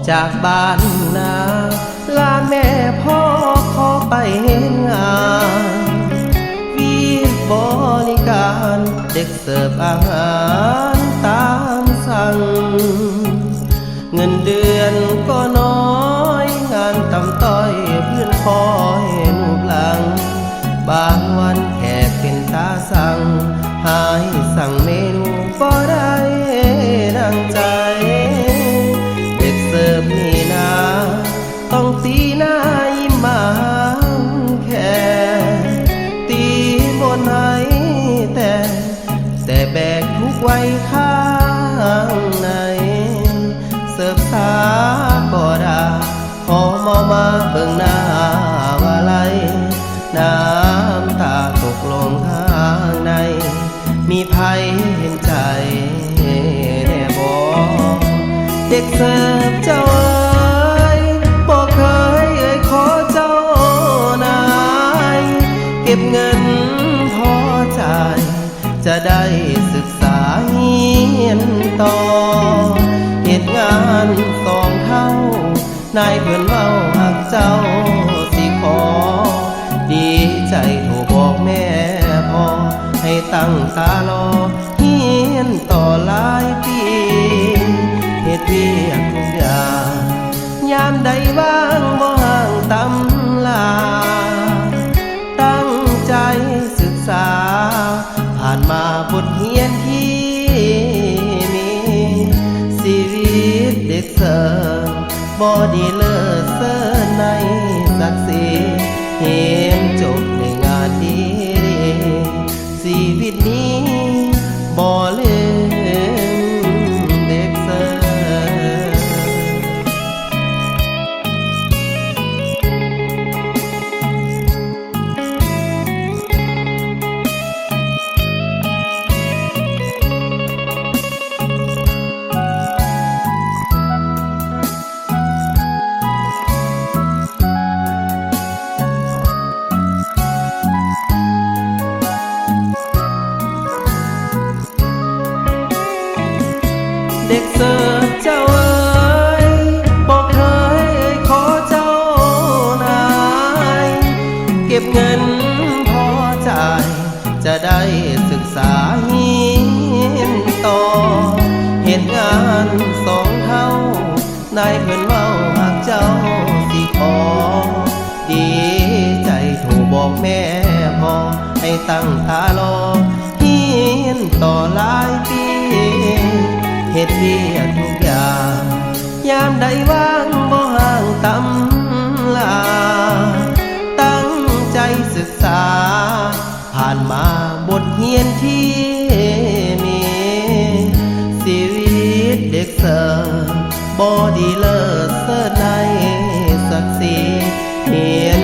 จากบ้านนาลาแม่พ่อขอไปเห็นงานวีบริการเด็กเสิร์ฟอาหารตามสั่งเงินเดือนก็น้อยงานต่ำต้อยเพื่อนคอยลูกหลังบางวันแขกเป็นตาสั่งหายสั่งเมนูก็ได้ดังใจเด็กเสิร์ฟนี่นาต้องตีหน้ายิ้มมาแค่ตีบนไหนแต่แบกทุกไว้ข้างในเสิร์ฟสาก็ด่าพอมอมาเบิ่งหน้าวาไลน้ำตาตกลงข้างในมีภัยเห็นใจแน่บอกเด็กเสิร์ฟเจ้าเอ๋ยบอกเคยขอเจ้านายเก็บเงินพอจ่ายจะได้ศึกษาเรียนต่อเหตุงานสองเท่านายเพื่อนเมาหักเจ้าสิขอดีใจโทรบอกแม่พ่อให้ตั้งตารอเรียนต่อหลายปีเหตุเพียงทุกอย่างยามใดว่างบ่ห่างตำลาตั้งใจศึกษาผ่านมาบทเรียนที่มีชีวิตเด็กเสิร์ฟบ่ดีเลิศเสิร์ฟในศักดิ์ศรีเห็นจบในงานดีชีวิตนี้บ่ลืมเด็กเสิร์ฟเด็กเสิร์ฟเจ้าเอ๋ยบอกเคยขอเจ้านายเก็บเงินพอจ่ายจะได้ศึกษาเรียนต่อเหตุงานสองเท่านายเพื่อนเมาหากเจ้าสิขอดีใจโทรบอกแม่พ่อให้ตั้งตารอเรียนต่อหลายปีเหตุเพียงทุกอย่างยามใดว่างบ่ห่างตำลาตั้งใจศึกษาผ่านมาบทเรียนที่มีชีวิตเด็กเสิร์ฟบ่ดีเลิศเสิร์ฟในศักดิ์ศรีเรียน